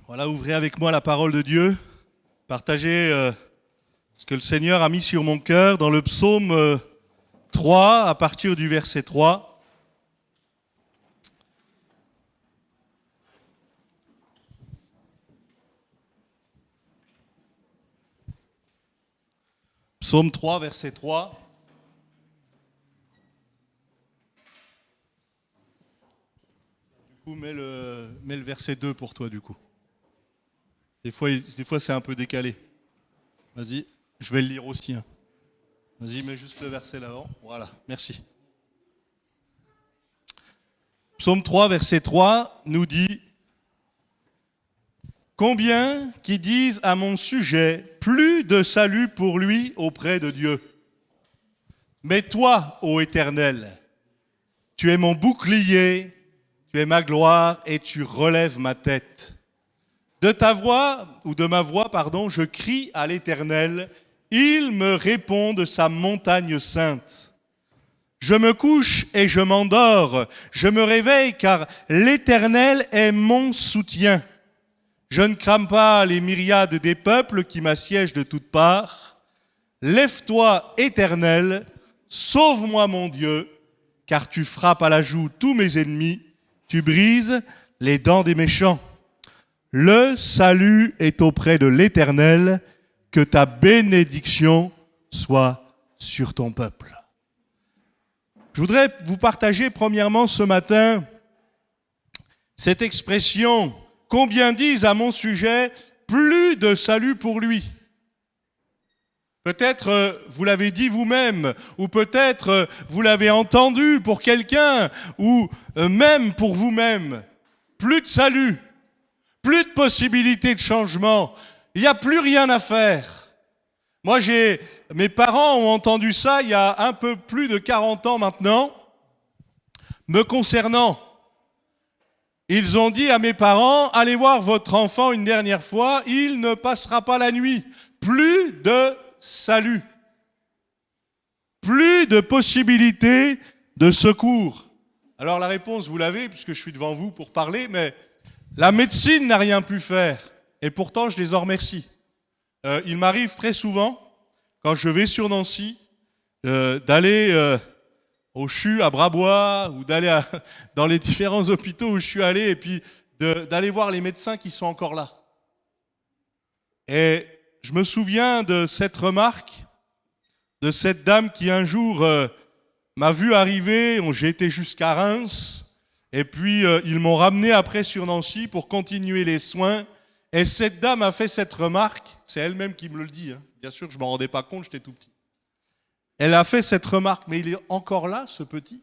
Voilà, ouvrez avec moi la parole de Dieu. Partagez ce que le Seigneur a mis sur mon cœur dans le psaume 3, à partir du verset 3. Psaume 3, verset 3. Du coup, mets le verset 2 pour toi, du coup. Des fois c'est un peu décalé. Vas-y, je vais le lire aussi. Vas-y, mets juste le verset là-avant. Voilà, merci. Psaume 3, verset 3 nous dit: Combien qui disent à mon sujet, plus de salut pour lui auprès de Dieu. Mais toi, ô Éternel, tu es mon bouclier, tu es ma gloire et tu relèves ma tête. De ma voix, je crie à l'Éternel, il me répond de sa montagne sainte. Je me couche et je m'endors, je me réveille car l'Éternel est mon soutien. Je ne crame pas les myriades des peuples qui m'assiègent de toutes parts. Lève-toi, Éternel, sauve-moi mon Dieu, car tu frappes à la joue tous mes ennemis, tu brises les dents des méchants. Le salut est auprès de l'Éternel, que ta bénédiction soit sur ton peuple. Je voudrais vous partager premièrement ce matin cette expression: combien disent à mon sujet, plus de salut pour lui. Peut-être vous l'avez dit vous-même, ou peut-être vous l'avez entendu pour quelqu'un, ou même pour vous-même. Plus de salut, plus de possibilités de changement, il n'y a plus rien à faire. Moi, mes parents ont entendu ça il y a un peu plus de 40 ans maintenant, me concernant. Ils ont dit à mes parents, allez voir votre enfant une dernière fois, il ne passera pas la nuit. Plus de salut. Plus de possibilités de secours. Alors la réponse, vous l'avez, puisque je suis devant vous pour parler, mais la médecine n'a rien pu faire. Et pourtant, je les en remercie. Il m'arrive très souvent, quand je vais sur Nancy, d'aller au CHU à Brabois ou d'aller dans les différents hôpitaux où je suis allé et puis d'aller voir les médecins qui sont encore là. Et je me souviens de cette remarque de cette dame qui un jour m'a vu arriver, j'ai été jusqu'à Reims et puis ils m'ont ramené après sur Nancy pour continuer les soins. Et cette dame a fait cette remarque, c'est elle-même qui me le dit, Bien sûr que je ne m'en rendais pas compte, j'étais tout petit. Elle a fait cette remarque, mais il est encore là, ce petit.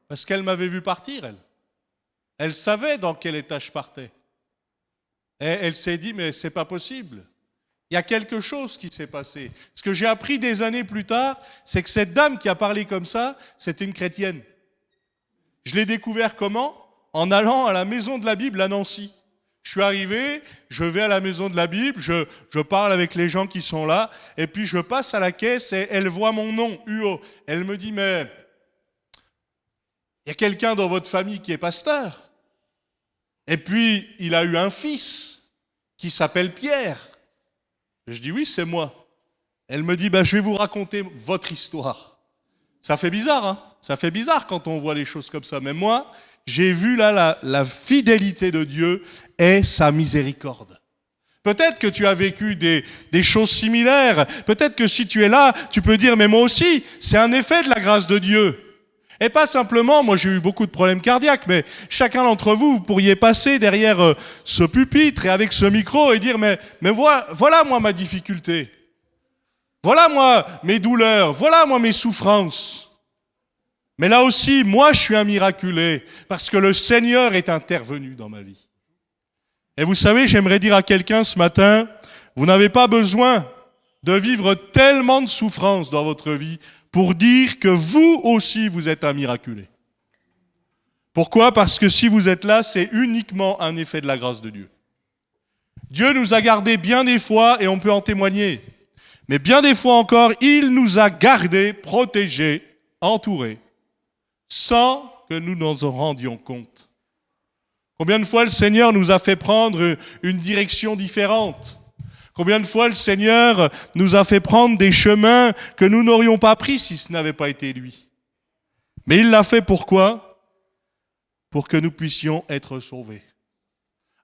Parce qu'elle m'avait vu partir, elle. Elle savait dans quel état je partais. Et elle s'est dit, mais c'est pas possible. Il y a quelque chose qui s'est passé. Ce que j'ai appris des années plus tard, c'est que cette dame qui a parlé comme ça, c'était une chrétienne. Je l'ai découvert comment ? En allant à la maison de la Bible à Nancy. Je suis arrivé, je vais à la maison de la Bible, je parle avec les gens qui sont là, et puis je passe à la caisse et elle voit mon nom, UO. Elle me dit, mais il y a quelqu'un dans votre famille qui est pasteur. Et puis, il a eu un fils qui s'appelle Pierre. Je dis, oui, c'est moi. Elle me dit, je vais vous raconter votre histoire. Ça fait bizarre, Ça fait bizarre quand on voit les choses comme ça. Mais moi, j'ai vu là la fidélité de Dieu et sa miséricorde. Peut-être que tu as vécu des choses similaires. Peut-être que si tu es là, tu peux dire, mais moi aussi, c'est un effet de la grâce de Dieu. Et pas simplement, moi j'ai eu beaucoup de problèmes cardiaques, mais chacun d'entre vous, vous pourriez passer derrière ce pupitre et avec ce micro et dire, mais voilà moi ma difficulté. Voilà moi mes douleurs. Voilà moi mes souffrances. Mais là aussi, moi, je suis un miraculé parce que le Seigneur est intervenu dans ma vie. Et vous savez, j'aimerais dire à quelqu'un ce matin, vous n'avez pas besoin de vivre tellement de souffrances dans votre vie pour dire que vous aussi, vous êtes un miraculé. Pourquoi ? Parce que si vous êtes là, c'est uniquement un effet de la grâce de Dieu. Dieu nous a gardés bien des fois, et on peut en témoigner, mais bien des fois encore, il nous a gardés, protégés, entourés, sans que nous nous en rendions compte. Combien de fois le Seigneur nous a fait prendre une direction différente? Combien de fois le Seigneur nous a fait prendre des chemins que nous n'aurions pas pris si ce n'avait pas été lui? Mais il l'a fait pourquoi? Pour que nous puissions être sauvés.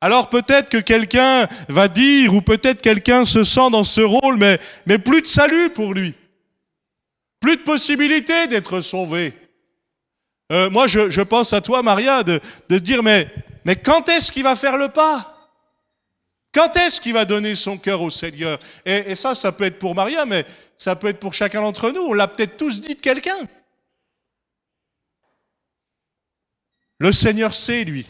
Alors peut-être que quelqu'un va dire, ou peut-être quelqu'un se sent dans ce rôle, mais plus de salut pour lui. Plus de possibilité d'être sauvé. Moi, je pense à toi, Maria, de dire, mais quand est-ce qu'il va faire le pas? Quand est-ce qu'il va donner son cœur au Seigneur? Et ça peut être pour Maria, mais ça peut être pour chacun d'entre nous. On l'a peut-être tous dit de quelqu'un. Le Seigneur sait, lui.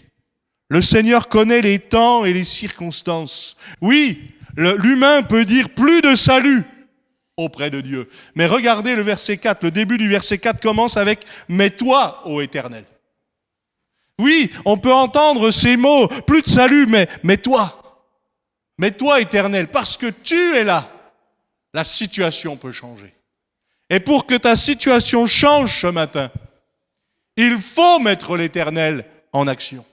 Le Seigneur connaît les temps et les circonstances. Oui, l'humain peut dire plus de salut auprès de Dieu. Mais regardez le verset 4. Le début du verset 4 commence avec « Mais toi, ô Éternel ». Oui, on peut entendre ces mots, plus de salut, mais toi. Mais toi, Éternel, parce que tu es là, la situation peut changer. Et pour que ta situation change ce matin, il faut mettre l'Éternel en action.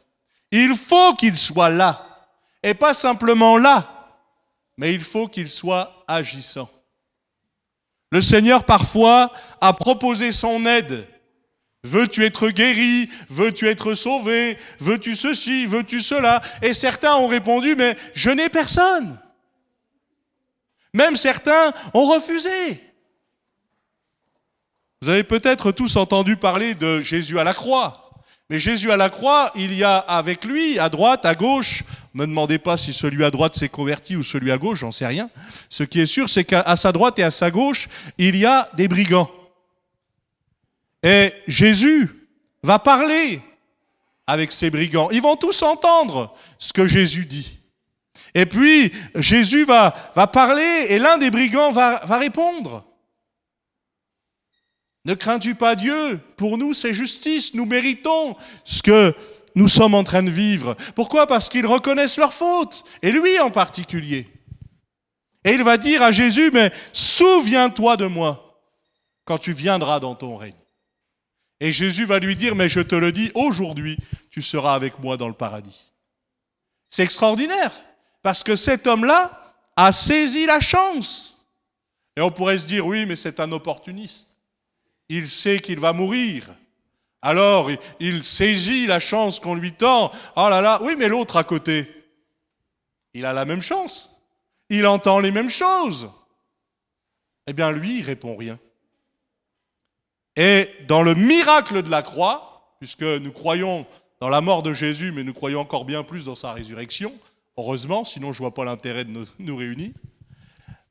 Il faut qu'il soit là. Et pas simplement là, mais il faut qu'il soit agissant. Le Seigneur, parfois, a proposé son aide. Veux-tu être guéri? Veux-tu être sauvé? Veux-tu ceci? Veux-tu cela? Et certains ont répondu, mais je n'ai personne. Même certains ont refusé. Vous avez peut-être tous entendu parler de Jésus à la croix. Mais Jésus à la croix, il y a avec lui, à droite, à gauche, ne me demandez pas si celui à droite s'est converti ou celui à gauche, j'en sais rien. Ce qui est sûr, c'est qu'à sa droite et à sa gauche, il y a des brigands. Et Jésus va parler avec ces brigands. Ils vont tous entendre ce que Jésus dit. Et puis, Jésus va parler et l'un des brigands va répondre. Ne crains-tu pas Dieu? Pour nous, c'est justice. Nous méritons ce que nous sommes en train de vivre. Pourquoi? Parce qu'ils reconnaissent leurs fautes. Et lui en particulier. Et il va dire à Jésus, mais souviens-toi de moi quand tu viendras dans ton règne. Et Jésus va lui dire, mais je te le dis, aujourd'hui, tu seras avec moi dans le paradis. C'est extraordinaire, parce que cet homme-là a saisi la chance. Et on pourrait se dire, oui, mais c'est un opportuniste. Il sait qu'il va mourir. Alors, il saisit la chance qu'on lui tend. Oh là là, oui, mais l'autre à côté, il a la même chance. Il entend les mêmes choses. Eh bien, lui, il répond rien. Et dans le miracle de la croix, puisque nous croyons dans la mort de Jésus, mais nous croyons encore bien plus dans sa résurrection, heureusement, sinon je ne vois pas l'intérêt de nous réunir.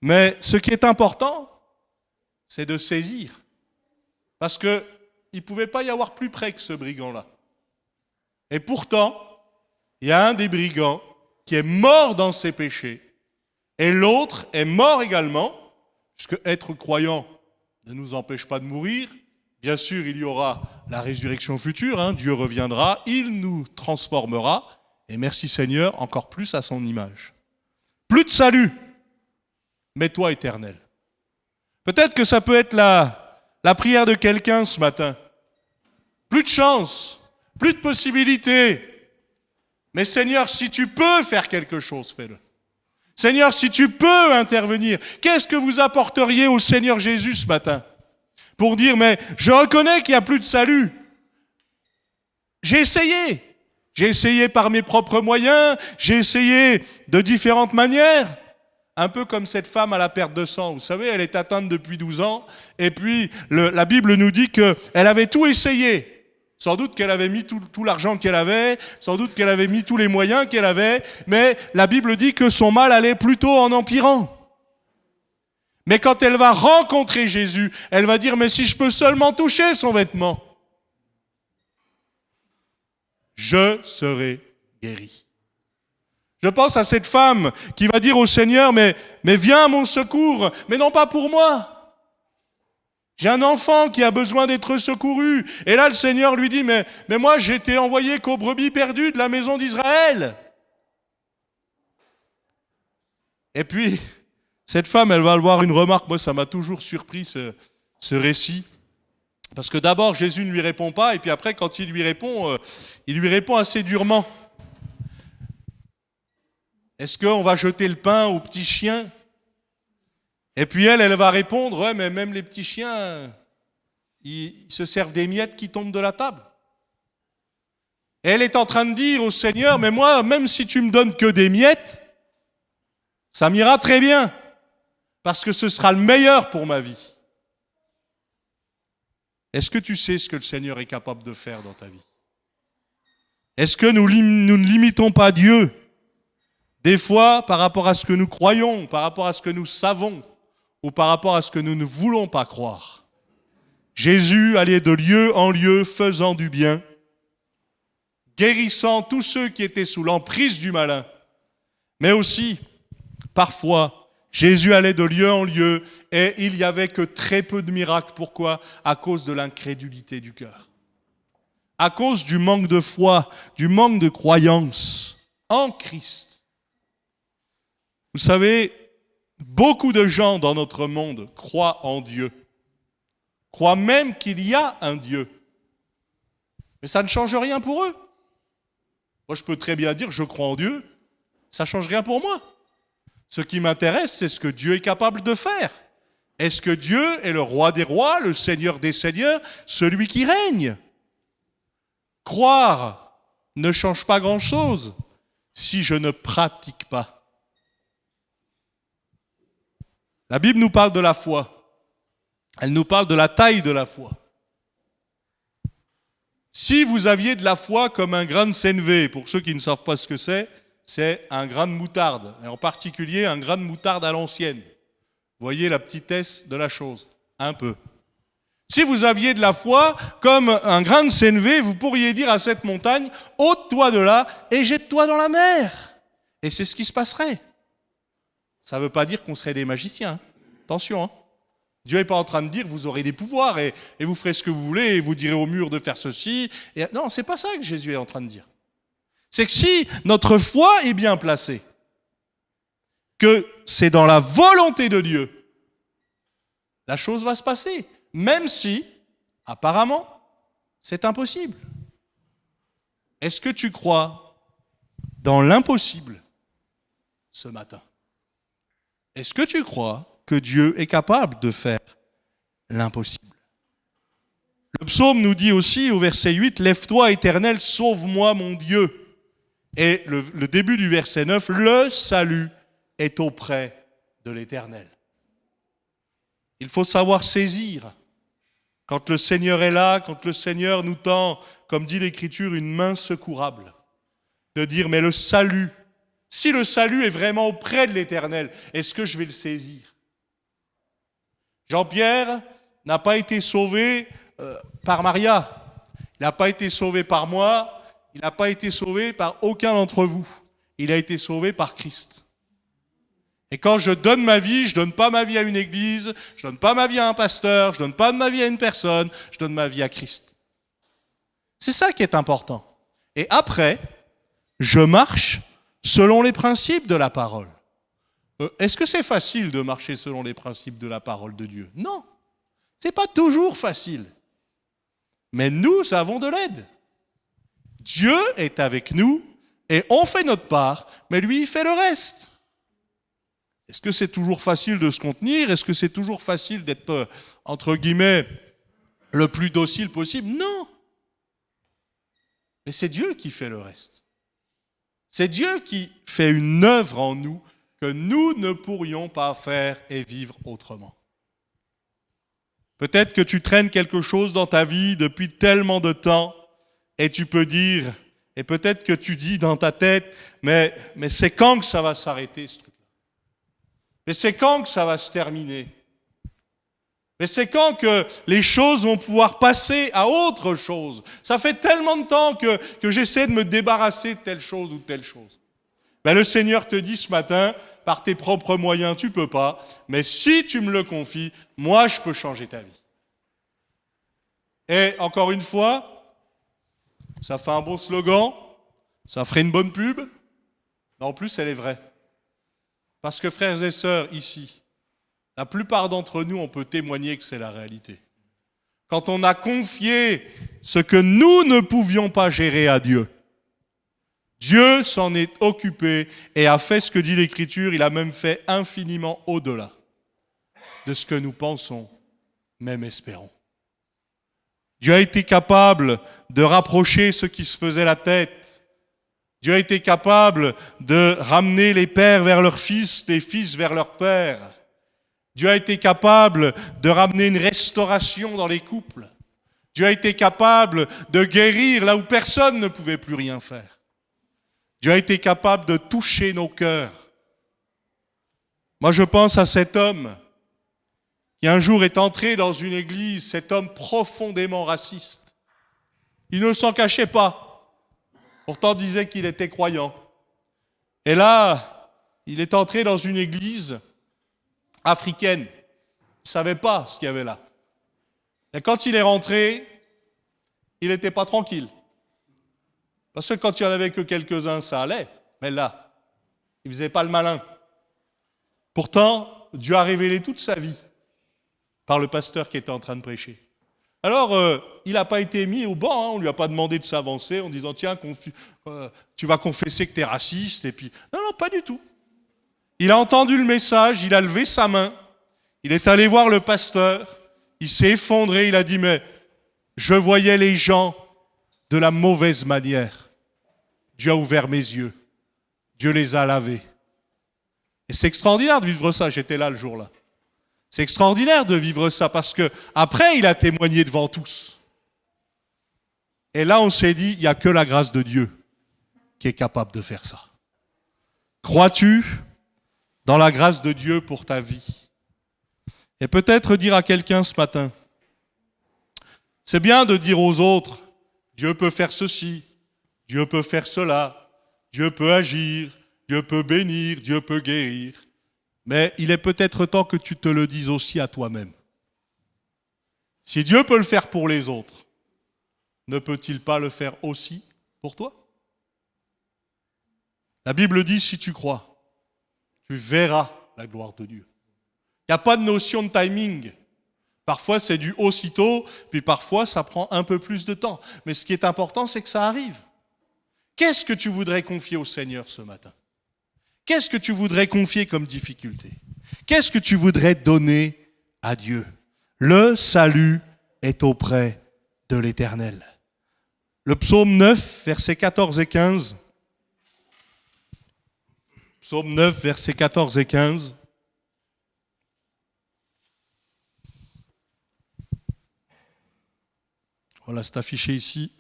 Mais ce qui est important, c'est de saisir. Parce qu'il ne pouvait pas y avoir plus près que ce brigand-là. Et pourtant, il y a un des brigands qui est mort dans ses péchés, et l'autre est mort également, puisque être croyant ne nous empêche pas de mourir. Bien sûr, il y aura la résurrection future, Dieu reviendra, il nous transformera, et merci Seigneur, encore plus à son image. Plus de salut, mais toi éternel. Peut-être que ça peut être la prière de quelqu'un ce matin. Plus de chance, plus de possibilités. Mais Seigneur, si tu peux faire quelque chose, fais-le. Seigneur, si tu peux intervenir, qu'est-ce que vous apporteriez au Seigneur Jésus ce matin? Pour dire, mais je reconnais qu'il n'y a plus de salut. J'ai essayé par mes propres moyens, j'ai essayé de différentes manières. Un peu comme cette femme à la perte de sang. Vous savez, elle est atteinte depuis 12 ans. Et puis, la Bible nous dit qu'elle avait tout essayé. Sans doute qu'elle avait mis tout l'argent qu'elle avait. Sans doute qu'elle avait mis tous les moyens qu'elle avait. Mais la Bible dit que son mal allait plutôt en empirant. Mais quand elle va rencontrer Jésus, elle va dire, mais si je peux seulement toucher son vêtement, je serai guéri. Je pense à cette femme qui va dire au Seigneur, mais viens à mon secours, mais non pas pour moi. J'ai un enfant qui a besoin d'être secouru. Et là, le Seigneur lui dit, mais moi, j'ai été envoyé qu'aux brebis perdues de la maison d'Israël. Et puis, cette femme, elle va avoir une remarque. Moi, ça m'a toujours surpris, ce récit. Parce que d'abord, Jésus ne lui répond pas, et puis après, quand il lui répond assez durement. Est-ce qu'on va jeter le pain aux petits chiens? Et puis elle va répondre, ouais, mais même les petits chiens, ils se servent des miettes qui tombent de la table. Et elle est en train de dire au Seigneur, mais moi, même si tu me donnes que des miettes, ça m'ira très bien, parce que ce sera le meilleur pour ma vie. Est-ce que tu sais ce que le Seigneur est capable de faire dans ta vie? Est-ce que nous ne limitons pas Dieu, des fois, par rapport à ce que nous croyons, par rapport à ce que nous savons, ou par rapport à ce que nous ne voulons pas croire? Jésus allait de lieu en lieu, faisant du bien, guérissant tous ceux qui étaient sous l'emprise du malin. Mais aussi, parfois, Jésus allait de lieu en lieu et il n'y avait que très peu de miracles. Pourquoi? À cause de l'incrédulité du cœur. À cause du manque de foi, du manque de croyance en Christ. Vous savez, beaucoup de gens dans notre monde croient en Dieu, croient même qu'il y a un Dieu. Mais ça ne change rien pour eux. Moi, je peux très bien dire, je crois en Dieu, ça ne change rien pour moi. Ce qui m'intéresse, c'est ce que Dieu est capable de faire. Est-ce que Dieu est le roi des rois, le Seigneur des seigneurs, celui qui règne? Croire ne change pas grand-chose si je ne pratique pas. La Bible nous parle de la foi. Elle nous parle de la taille de la foi. Si vous aviez de la foi comme un grain de sénévé, pour ceux qui ne savent pas ce que c'est un grain de moutarde, et en particulier un grain de moutarde à l'ancienne. Vous voyez la petitesse de la chose, un peu. Si vous aviez de la foi comme un grain de sénévé, vous pourriez dire à cette montagne, ôte-toi de là et jette-toi dans la mer. Et c'est ce qui se passerait. Ça ne veut pas dire qu'on serait des magiciens. Hein. Attention, hein. Dieu n'est pas en train de dire vous aurez des pouvoirs et vous ferez ce que vous voulez et vous direz au mur de faire ceci. Et non, c'est pas ça que Jésus est en train de dire. C'est que si notre foi est bien placée, que c'est dans la volonté de Dieu, la chose va se passer, même si, apparemment, c'est impossible. Est-ce que tu crois dans l'impossible ce matin? Est-ce que tu crois que Dieu est capable de faire l'impossible? Le psaume nous dit aussi au verset 8, « Lève-toi, Éternel, sauve-moi, mon Dieu ». Et le début du verset 9, « Le salut est auprès de l'Éternel ». Il faut savoir saisir. Quand le Seigneur est là, quand le Seigneur nous tend, comme dit l'Écriture, une main secourable, de dire, mais le salut, si le salut est vraiment auprès de l'Éternel, est-ce que je vais le saisir? Jean-Pierre n'a pas été sauvé par Maria, il n'a pas été sauvé par moi, il n'a pas été sauvé par aucun d'entre vous, il a été sauvé par Christ. Et quand je donne ma vie, je ne donne pas ma vie à une église, je ne donne pas ma vie à un pasteur, je ne donne pas ma vie à une personne, je donne ma vie à Christ. C'est ça qui est important. Et après, je marche selon les principes de la parole. Est-ce que c'est facile de marcher selon les principes de la parole de Dieu? Non, ce n'est pas toujours facile. Mais nous avons de l'aide. Dieu est avec nous et on fait notre part, mais lui, il fait le reste. Est-ce que c'est toujours facile de se contenir? Est-ce que c'est toujours facile d'être, entre guillemets, le plus docile possible? Non. Mais c'est Dieu qui fait le reste. C'est Dieu qui fait une œuvre en nous que nous ne pourrions pas faire et vivre autrement. Peut-être que tu traînes quelque chose dans ta vie depuis tellement de temps et tu peux dire, et peut-être que tu dis dans ta tête, mais c'est quand que ça va s'arrêter ce truc-là? Mais c'est quand que ça va se terminer? Mais c'est quand que les choses vont pouvoir passer à autre chose? Ça fait tellement de temps que j'essaie de me débarrasser de telle chose ou de telle chose. Ben, le Seigneur te dit ce matin, par tes propres moyens, tu ne peux pas, mais si tu me le confies, moi, je peux changer ta vie. Et encore une fois, ça fait un bon slogan, ça ferait une bonne pub, mais en plus, elle est vraie. Parce que frères et sœurs, ici, la plupart d'entre nous, on peut témoigner que c'est la réalité. Quand on a confié ce que nous ne pouvions pas gérer à Dieu, Dieu s'en est occupé et a fait ce que dit l'Écriture. Il a même fait infiniment au-delà de ce que nous pensons, même espérons. Dieu a été capable de rapprocher ceux qui se faisaient la tête. Dieu a été capable de ramener les pères vers leurs fils, les fils vers leurs pères. Dieu a été capable de ramener une restauration dans les couples. Dieu a été capable de guérir là où personne ne pouvait plus rien faire. Dieu a été capable de toucher nos cœurs. Moi, je pense à cet homme qui un jour est entré dans une église, cet homme profondément raciste. Il ne s'en cachait pas. Pourtant, disait qu'il était croyant. Et là, il est entré dans une église africaine. Il ne savait pas ce qu'il y avait là. Et quand il est rentré, il n'était pas tranquille. Parce que quand il n'y en avait que quelques-uns, ça allait. Mais là, il ne faisait pas le malin. Pourtant, Dieu a révélé toute sa vie par le pasteur qui était en train de prêcher. Alors, il n'a pas été mis au banc, on ne lui a pas demandé de s'avancer en disant « Tiens, tu vas confesser que tu es raciste. » Et puis, non, pas du tout. Il a entendu le message, il a levé sa main, il est allé voir le pasteur, il s'est effondré, il a dit « Mais je voyais les gens de la mauvaise manière. Dieu a ouvert mes yeux. Dieu les a lavés. » Et c'est extraordinaire de vivre ça, j'étais là le jour-là. C'est extraordinaire de vivre ça parce que après il a témoigné devant tous. Et là on s'est dit, il n'y a que la grâce de Dieu qui est capable de faire ça. Crois-tu dans la grâce de Dieu pour ta vie? Et peut-être dire à quelqu'un ce matin, c'est bien de dire aux autres, Dieu peut faire ceci, Dieu peut faire cela, Dieu peut agir, Dieu peut bénir, Dieu peut guérir. Mais il est peut-être temps que tu te le dises aussi à toi-même. Si Dieu peut le faire pour les autres, ne peut-il pas le faire aussi pour toi? La Bible dit, si tu crois, tu verras la gloire de Dieu. Il n'y a pas de notion de timing. Parfois, c'est du aussitôt, puis parfois, ça prend un peu plus de temps. Mais ce qui est important, c'est que ça arrive. Qu'est-ce que tu voudrais confier au Seigneur ce matin? Qu'est-ce que tu voudrais confier comme difficulté? Qu'est-ce que tu voudrais donner à Dieu? Le salut est auprès de l'Éternel. Le psaume 9, versets 14 et 15. Psaume 9, versets 14 et 15. Voilà, c'est affiché ici.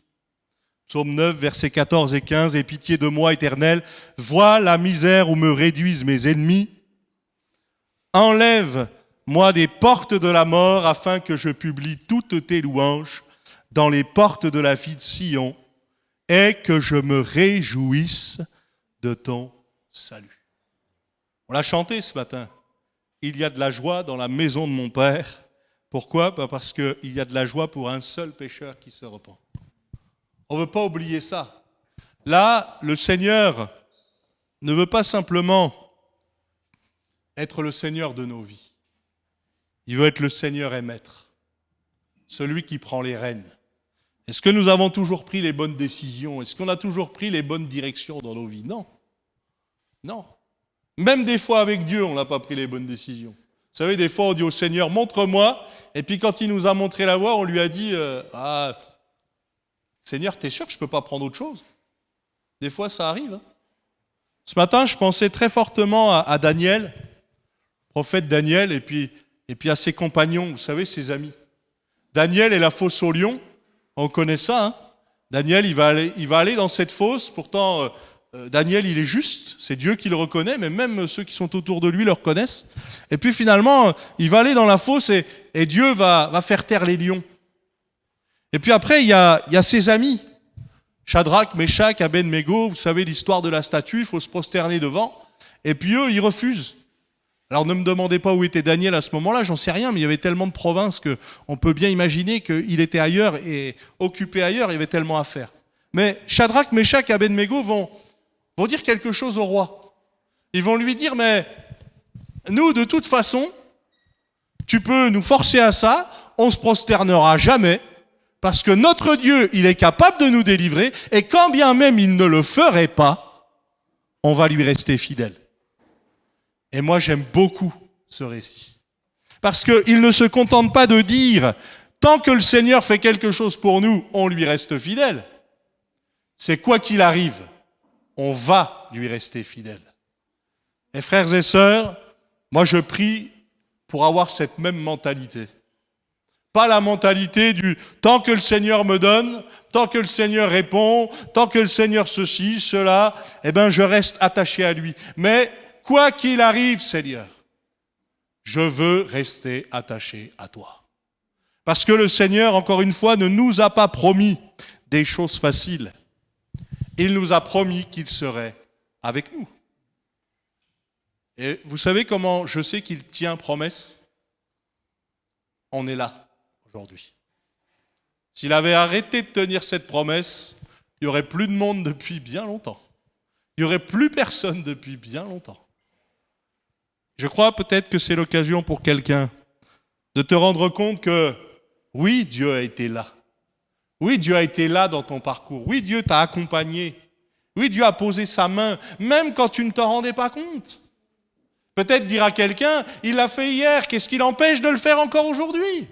Psaume 9, versets 14 et 15. « Aie pitié de moi, Éternel, vois la misère où me réduisent mes ennemis. Enlève-moi des portes de la mort afin que je publie toutes tes louanges dans les portes de la vie de Sion et que je me réjouisse de ton salut. » On l'a chanté ce matin. Il y a de la joie dans la maison de mon Père. Pourquoi? Parce qu'il y a de la joie pour un seul pécheur qui se repent. On ne veut pas oublier ça. Là, le Seigneur ne veut pas simplement être le Seigneur de nos vies. Il veut être le Seigneur et Maître, celui qui prend les rênes. Est-ce que nous avons toujours pris les bonnes décisions? Est-ce qu'on a toujours pris les bonnes directions dans nos vies? Non. Non. Même des fois avec Dieu, on n'a pas pris les bonnes décisions. Vous savez, des fois, on dit au Seigneur, montre-moi. Et puis quand il nous a montré la voie, on lui a dit, Seigneur, t'es sûr que je ne peux pas prendre autre chose? Des fois, ça arrive. Hein. Ce matin, je pensais très fortement à Daniel, prophète Daniel, et puis à ses compagnons, vous savez, ses amis. Daniel et la fosse au lion, on connaît ça. Hein. Daniel, il va aller dans cette fosse, pourtant, Daniel, il est juste, c'est Dieu qui le reconnaît, mais même ceux qui sont autour de lui le reconnaissent. Et puis finalement, il va aller dans la fosse et Dieu va faire taire les lions. Et puis après, il y a ses amis, Shadrach, Meshach, Abed-Nego, vous savez l'histoire de la statue, il faut se prosterner devant. Et puis eux, ils refusent. Alors ne me demandez pas où était Daniel à ce moment-là, j'en sais rien, mais il y avait tellement de provinces qu'on peut bien imaginer qu'il était ailleurs et occupé ailleurs, il y avait tellement à faire. Mais Shadrach, Meshach, Abed-Nego vont dire quelque chose au roi. Ils vont lui dire, mais nous, de toute façon, tu peux nous forcer à ça, on ne se prosternera jamais, Parce que notre Dieu, il est capable de nous délivrer, et quand bien même il ne le ferait pas, on va lui rester fidèle. Et moi, j'aime beaucoup ce récit. Parce qu'il ne se contente pas de dire, tant que le Seigneur fait quelque chose pour nous, on lui reste fidèle. C'est quoi qu'il arrive, on va lui rester fidèle. Et frères et sœurs, moi je prie pour avoir cette même mentalité. Pas la mentalité du tant que le Seigneur me donne, tant que le Seigneur répond, tant que le Seigneur ceci, cela, eh bien je reste attaché à lui. Mais quoi qu'il arrive, Seigneur, je veux rester attaché à toi. Parce que le Seigneur, encore une fois, ne nous a pas promis des choses faciles. Il nous a promis qu'il serait avec nous. Et vous savez comment je sais qu'il tient promesse ? On est là aujourd'hui. S'il avait arrêté de tenir cette promesse, il n'y aurait plus de monde depuis bien longtemps. Il n'y aurait plus personne depuis bien longtemps. Je crois peut-être que c'est l'occasion pour quelqu'un de te rendre compte que oui, Dieu a été là. Oui, Dieu a été là dans ton parcours. Oui, Dieu t'a accompagné. Oui, Dieu a posé sa main, même quand tu ne t'en rendais pas compte. Peut-être dire à quelqu'un, il l'a fait hier, qu'est-ce qui l'empêche de le faire encore aujourd'hui ?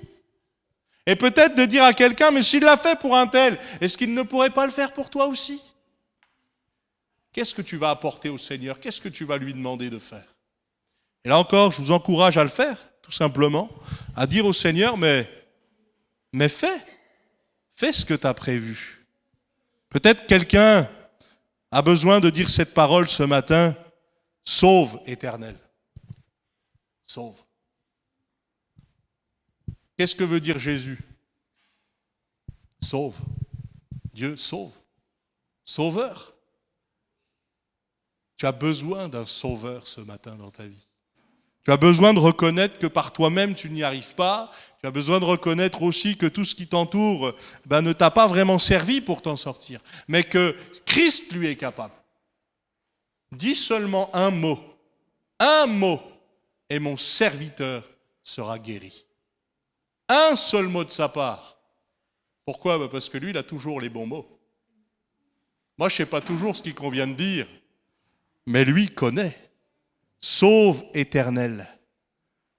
Et peut-être de dire à quelqu'un, mais s'il l'a fait pour un tel, est-ce qu'il ne pourrait pas le faire pour toi aussi ? Qu'est-ce que tu vas apporter au Seigneur ? Qu'est-ce que tu vas lui demander de faire ? Et là encore, je vous encourage à le faire, tout simplement, à dire au Seigneur, mais fais ce que tu as prévu. Peut-être quelqu'un a besoin de dire cette parole ce matin, sauve, Éternel. Sauve. Qu'est-ce que veut dire Jésus ? Sauve. Dieu sauve. Sauveur. Tu as besoin d'un sauveur ce matin dans ta vie. Tu as besoin de reconnaître que par toi-même tu n'y arrives pas. Tu as besoin de reconnaître aussi que tout ce qui t'entoure ne t'a pas vraiment servi pour t'en sortir. Mais que Christ lui est capable. Dis seulement un mot, et mon serviteur sera guéri. Un seul mot de sa part. Pourquoi ? Parce que lui, il a toujours les bons mots. Moi, je ne sais pas toujours ce qu'il convient de dire, mais lui connaît. Sauve, Éternel.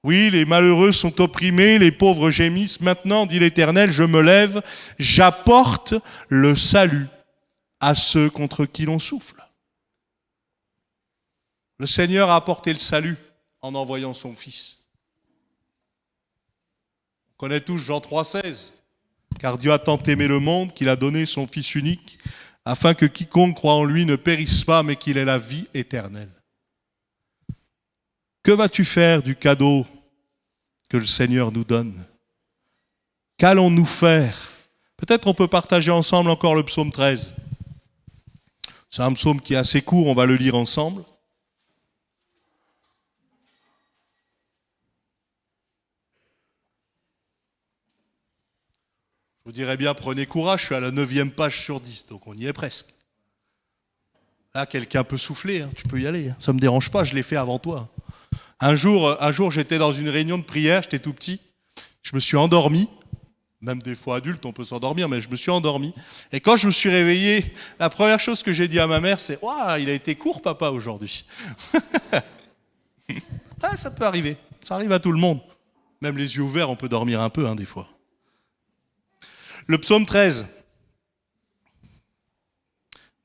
Oui, les malheureux sont opprimés, les pauvres gémissent. Maintenant, dit l'Éternel, je me lève, j'apporte le salut à ceux contre qui l'on souffle. Le Seigneur a apporté le salut en envoyant son Fils. On connaît tous Jean 3,16. Car Dieu a tant aimé le monde qu'il a donné son Fils unique, afin que quiconque croit en lui ne périsse pas, mais qu'il ait la vie éternelle. Que vas-tu faire du cadeau que le Seigneur nous donne ? Qu'allons-nous faire ? Peut-être on peut partager ensemble encore le psaume 13. C'est un psaume qui est assez court, on va le lire ensemble. Je vous dirais bien, prenez courage, je suis à la 9e page sur 10, donc on y est presque. Là, quelqu'un peut souffler, hein, tu peux y aller, hein. Ça ne me dérange pas, je l'ai fait avant toi. Un jour, j'étais dans une réunion de prière, j'étais tout petit, je me suis endormi, même des fois adulte, on peut s'endormir, mais je me suis endormi. Et quand je me suis réveillé, la première chose que j'ai dit à ma mère, c'est « Waouh, il a été court, papa, aujourd'hui. » Ah, ça peut arriver, ça arrive à tout le monde. Même les yeux ouverts, on peut dormir un peu, hein, des fois. Le psaume 13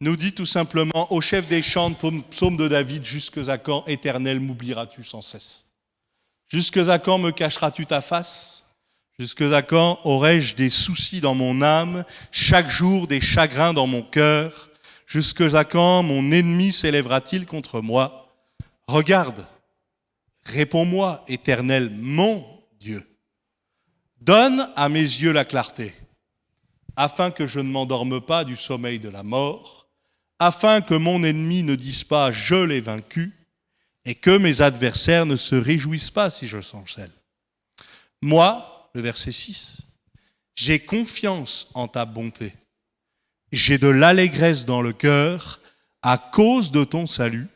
nous dit tout simplement, au chef des chants, psaume de David, « Jusque à quand, Éternel, m'oublieras-tu sans cesse ? Jusque à quand me cacheras-tu ta face ? Jusque à quand aurai-je des soucis dans mon âme, chaque jour des chagrins dans mon cœur ? Jusque à quand mon ennemi s'élèvera-t-il contre moi ? Regarde, réponds-moi, Éternel, mon Dieu. Donne à mes yeux la clarté, afin que je ne m'endorme pas du sommeil de la mort, afin que mon ennemi ne dise pas « je l'ai vaincu » et que mes adversaires ne se réjouissent pas si je chancelle. Moi, le verset 6, j'ai confiance en ta bonté, j'ai de l'allégresse dans le cœur à cause de ton salut,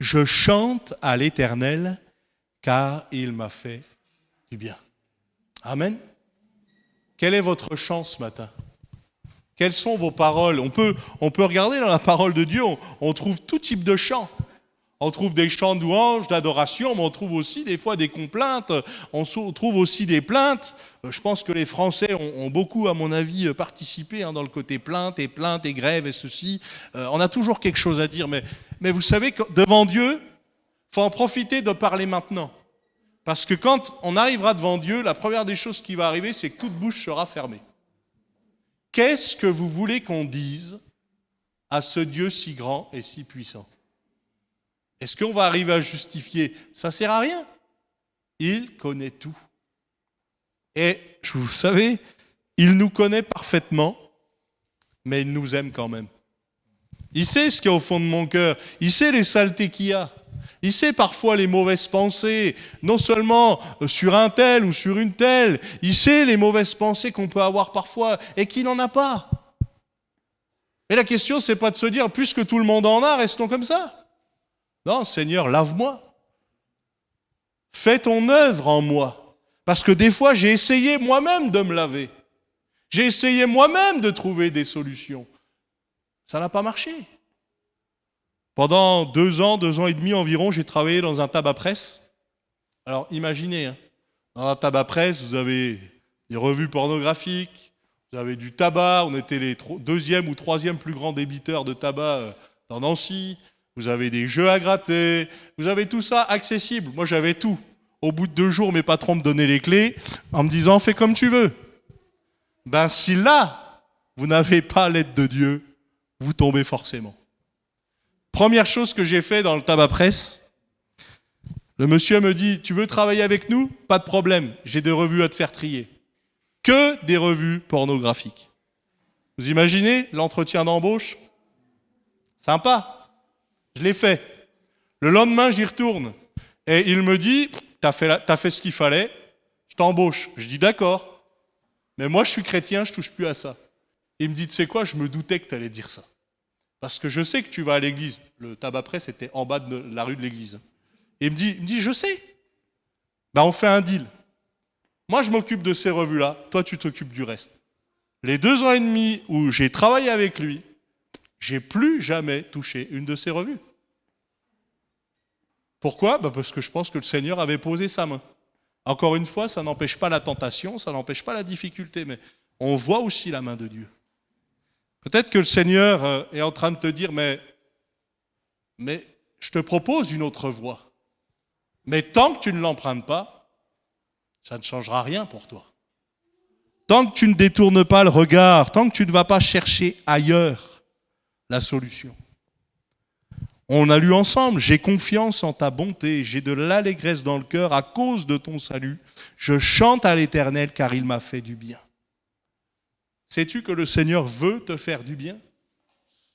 je chante à l'Éternel car il m'a fait du bien. Amen. Quel est votre chant ce matin? Quelles sont vos paroles? On peut regarder dans la parole de Dieu, on trouve tout type de chants. On trouve des chants de louange, d'adoration, mais on trouve aussi des fois des complaintes, on trouve aussi des plaintes. Je pense que les Français ont beaucoup, à mon avis, participé dans le côté plainte et grève et ceci. On a toujours quelque chose à dire, mais vous savez que devant Dieu, il faut en profiter de parler maintenant. Parce que quand on arrivera devant Dieu, la première des choses qui va arriver, c'est que toute bouche sera fermée. Qu'est-ce que vous voulez qu'on dise à ce Dieu si grand et si puissant? Est-ce qu'on va arriver à justifier? Ça ne sert à rien. Il connaît tout. Et vous savez, il nous connaît parfaitement, mais il nous aime quand même. Il sait ce qu'il y a au fond de mon cœur. Il sait les saletés qu'il y a. Il sait parfois les mauvaises pensées, non seulement sur un tel ou sur une telle. Il sait les mauvaises pensées qu'on peut avoir parfois et qu'il n'en a pas. Et la question, c'est pas de se dire, puisque tout le monde en a, restons comme ça. Non, Seigneur, lave-moi. Fais ton œuvre en moi. Parce que des fois, j'ai essayé moi-même de me laver. J'ai essayé moi-même de trouver des solutions. Ça n'a pas marché. Pendant 2 ans et demi environ, j'ai travaillé dans un tabac-presse. Alors, imaginez, dans un tabac-presse, vous avez des revues pornographiques, vous avez du tabac, on était les 2e ou 3e plus grands débiteurs de tabac dans Nancy. Vous avez des jeux à gratter, vous avez tout ça accessible. Moi, j'avais tout. Au bout de 2 jours, mes patrons me donnaient les clés en me disant « fais comme tu veux ». Ben si là, vous n'avez pas l'aide de Dieu, vous tombez forcément. Première chose que j'ai fait dans le tabac-presse, le monsieur me dit « tu veux travailler avec nous? Pas de problème, j'ai des revues à te faire trier. » Que des revues pornographiques. Vous imaginez l'entretien d'embauche? Sympa. Je l'ai fait. Le lendemain, j'y retourne. Et il me dit, t'as fait ce qu'il fallait, je t'embauche. Je dis, d'accord. Mais moi, je suis chrétien, je touche plus à ça. Il me dit, tu sais quoi, je me doutais que tu allais dire ça. Parce que je sais que tu vas à l'église. Le tabac-presse était en bas de la rue de l'église. Et il me dit, je sais. Ben, on fait un deal. Moi, je m'occupe de ces revues-là, toi, tu t'occupes du reste. Les 2 ans et demi où j'ai travaillé avec lui, j'ai plus jamais touché une de ces revues. Pourquoi? Parce que je pense que le Seigneur avait posé sa main. Encore une fois, ça n'empêche pas la tentation, ça n'empêche pas la difficulté, mais on voit aussi la main de Dieu. Peut-être que le Seigneur est en train de te dire, mais je te propose une autre voie. Mais tant que tu ne l'empruntes pas, ça ne changera rien pour toi. Tant que tu ne détournes pas le regard, tant que tu ne vas pas chercher ailleurs la solution. On a lu ensemble, j'ai confiance en ta bonté, j'ai de l'allégresse dans le cœur à cause de ton salut. Je chante à l'Éternel car il m'a fait du bien. Sais-tu que le Seigneur veut te faire du bien?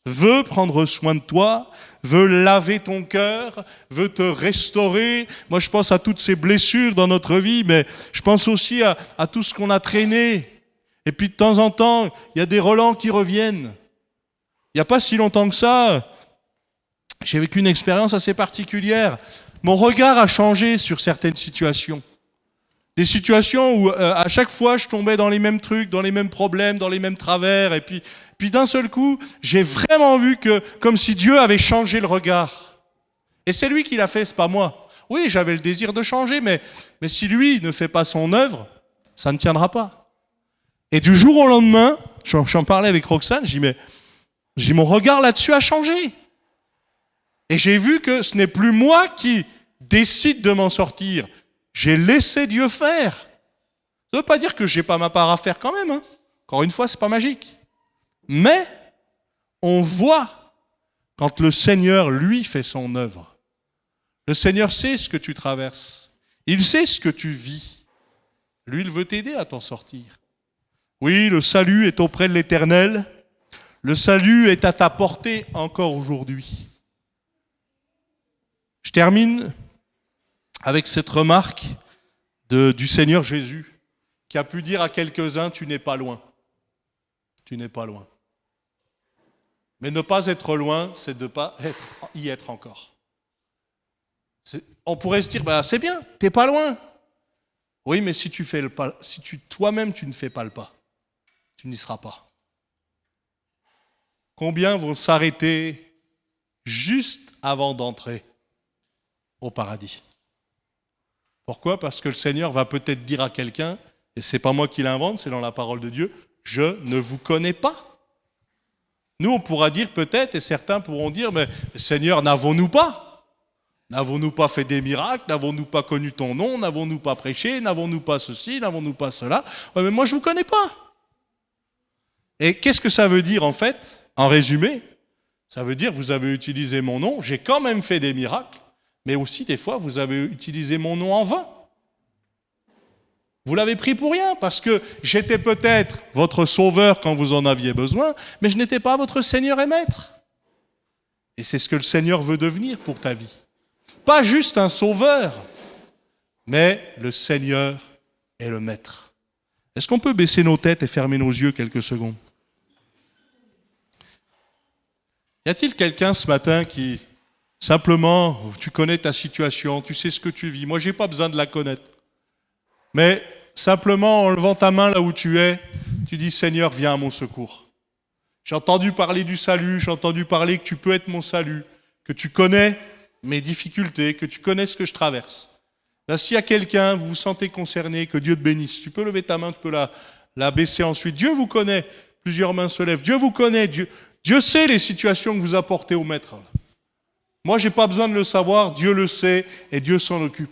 Veut prendre soin de toi, veut laver ton cœur, veut te restaurer. Moi, je pense à toutes ces blessures dans notre vie, mais je pense aussi à tout ce qu'on a traîné. Et puis de temps en temps, il y a des relents qui reviennent. Il n'y a pas si longtemps que ça, j'ai vécu une expérience assez particulière. Mon regard a changé sur certaines situations. Des situations où à chaque fois je tombais dans les mêmes trucs, dans les mêmes problèmes, dans les mêmes travers. Et puis d'un seul coup, j'ai vraiment vu que comme si Dieu avait changé le regard. Et c'est lui qui l'a fait, c'est pas moi. Oui, j'avais le désir de changer, mais si lui ne fait pas son œuvre, ça ne tiendra pas. Et du jour au lendemain, j'en parlais avec Roxane, j'ai dit, mon regard là-dessus a changé. Et j'ai vu que ce n'est plus moi qui décide de m'en sortir. J'ai laissé Dieu faire. Ça ne veut pas dire que je n'ai pas ma part à faire quand même. Encore une fois, ce n'est pas magique. Mais on voit quand le Seigneur, lui, fait son œuvre. Le Seigneur sait ce que tu traverses. Il sait ce que tu vis. Lui, il veut t'aider à t'en sortir. Oui, le salut est auprès de l'Éternel. Le salut est à ta portée encore aujourd'hui. Je termine avec cette remarque du Seigneur Jésus qui a pu dire à quelques-uns, tu n'es pas loin. Tu n'es pas loin. Mais ne pas être loin, c'est de ne pas y être encore. On pourrait se dire, c'est bien, t'es pas loin. Oui, mais si tu fais le pas, si toi-même tu ne fais pas le pas, tu n'y seras pas. Combien vont s'arrêter juste avant d'entrer au paradis? Pourquoi? Parce que le Seigneur va peut-être dire à quelqu'un, et c'est pas moi qui l'invente, c'est dans la parole de Dieu, je ne vous connais pas. Nous, on pourra dire peut-être, et certains pourront dire, mais Seigneur, n'avons-nous pas? N'avons-nous pas fait des miracles? N'avons-nous pas connu ton nom? N'avons-nous pas prêché? N'avons-nous pas ceci? N'avons-nous pas cela? Ouais, mais moi, je ne vous connais pas. Et qu'est-ce que ça veut dire en fait? En résumé, ça veut dire vous avez utilisé mon nom, j'ai quand même fait des miracles, mais aussi des fois vous avez utilisé mon nom en vain. Vous l'avez pris pour rien, parce que j'étais peut-être votre sauveur quand vous en aviez besoin, mais je n'étais pas votre Seigneur et Maître. Et c'est ce que le Seigneur veut devenir pour ta vie. Pas juste un sauveur, mais le Seigneur et le Maître. Est-ce qu'on peut baisser nos têtes et fermer nos yeux quelques secondes? Y a-t-il quelqu'un ce matin qui, simplement, tu connais ta situation, tu sais ce que tu vis, moi je n'ai pas besoin de la connaître, mais simplement en levant ta main là où tu es, tu dis Seigneur, viens à mon secours. J'ai entendu parler du salut, j'ai entendu parler que tu peux être mon salut, que tu connais mes difficultés, que tu connais ce que je traverse. Ben, s'il y a quelqu'un, vous vous sentez concerné, que Dieu te bénisse, tu peux lever ta main, tu peux la baisser ensuite. Dieu vous connaît, plusieurs mains se lèvent, Dieu vous connaît, Dieu sait les situations que vous apportez au Maître. Moi, je n'ai pas besoin de le savoir, Dieu le sait et Dieu s'en occupe.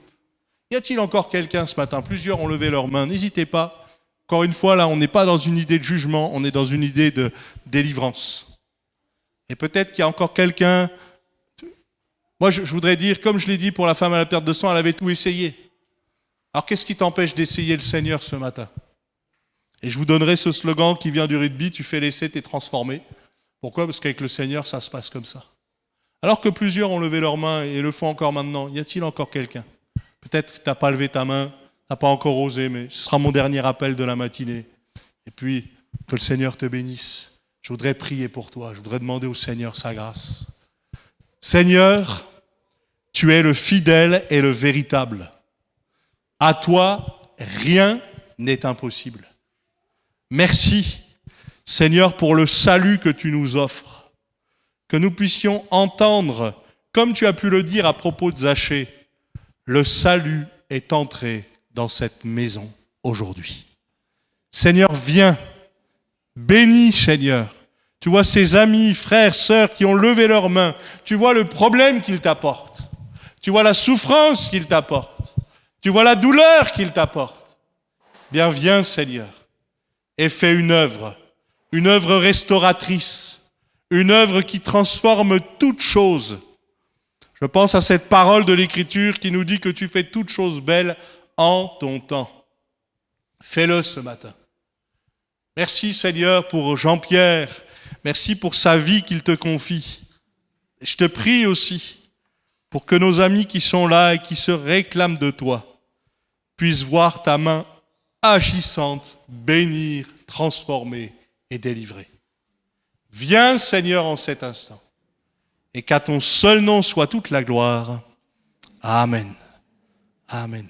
Y a-t-il encore quelqu'un ce matin? Plusieurs ont levé leurs mains, n'hésitez pas. Encore une fois, là, on n'est pas dans une idée de jugement, on est dans une idée de délivrance. Et peut-être qu'il y a encore quelqu'un... Moi, je voudrais dire, comme je l'ai dit pour la femme à la perte de sang, elle avait tout essayé. Alors, qu'est-ce qui t'empêche d'essayer le Seigneur ce matin? Et je vous donnerai ce slogan qui vient du rugby, tu fais l'essai, t'es transformé. Pourquoi? Parce qu'avec le Seigneur, ça se passe comme ça. Alors que plusieurs ont levé leurs mains et le font encore maintenant, y a-t-il encore quelqu'un? Peut-être que tu n'as pas levé ta main, tu n'as pas encore osé, mais ce sera mon dernier appel de la matinée. Et puis, que le Seigneur te bénisse. Je voudrais prier pour toi, je voudrais demander au Seigneur sa grâce. Seigneur, tu es le fidèle et le véritable. À toi, rien n'est impossible. Merci, Seigneur, pour le salut que tu nous offres. Que nous puissions entendre, comme tu as pu le dire à propos de Zachée, le salut est entré dans cette maison aujourd'hui. Seigneur, viens, bénis, Seigneur. Tu vois ces amis, frères, sœurs qui ont levé leurs mains. Tu vois le problème qu'ils t'apportent. Tu vois la souffrance qu'ils t'apportent. Tu vois la douleur qu'ils t'apportent. Bien, viens, Seigneur, et fais une œuvre restauratrice, une œuvre qui transforme toute chose. Je pense à cette parole de l'Écriture qui nous dit que tu fais toutes choses belles en ton temps. Fais-le ce matin. Merci, Seigneur, pour Jean-Pierre. Merci pour sa vie qu'il te confie. Je te prie aussi pour que nos amis qui sont là et qui se réclament de toi puissent voir ta main agissante, bénir, transformer et délivrer. Viens, Seigneur, en cet instant, et qu'à ton seul nom soit toute la gloire. Amen. Amen.